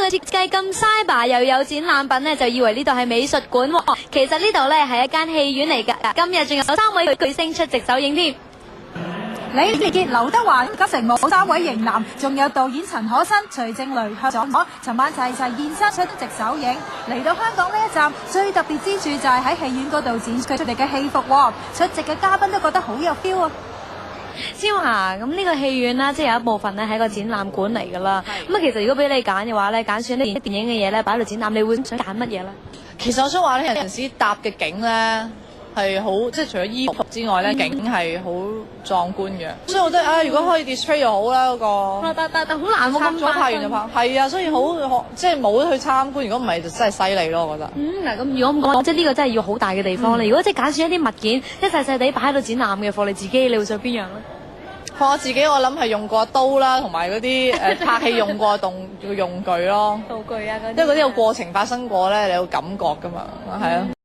嘅設計咁cyber又有展覽品呢，就以為呢度係美術館喎。其實呢度呢係一間戲院嚟㗎。今日仲有3位巨星出席首映添。李連杰、劉德華、金城武3位型男，仲有導演陳可辛、徐靜蕾、向佐可，尋晚齊齊現身出席首映。嚟到香港呢一站，最特別之處就係喺戲院嗰度展出佢哋嘅戲服喎。出席嘅嘉賓都覺得好有 feel 啊！蕭霞，咁呢個戲院啦，即係有一部分咧係一個展覽館嚟㗎啦。咁啊，其實如果俾你揀嘅話咧，揀選啲電影嘅嘢咧擺喺度展覽，你會想揀乜嘢咧？其實我想話咧，有陣時搭嘅景咧係好，即係除咗衣服之外咧，景係好壯觀嘅。所以我覺得如果可以 display 又好啦，嗰個。但好難喎，咁拍完就拍。係啊，所以即係冇去參觀。如果唔係就真係犀利咯，我覺得。嗱咁如果咁講，即係呢個真係要好大嘅地方咧。如果即係揀選一啲物件，即係細細地擺喺度展覽嘅貨，你自己你會想邊樣咧？我自己我諗係用過刀啦，同埋嗰啲拍戲用過用具咯。道具啊嗰啲。因為嗰啲有過程發生過咧，你有感覺㗎嘛，係啊。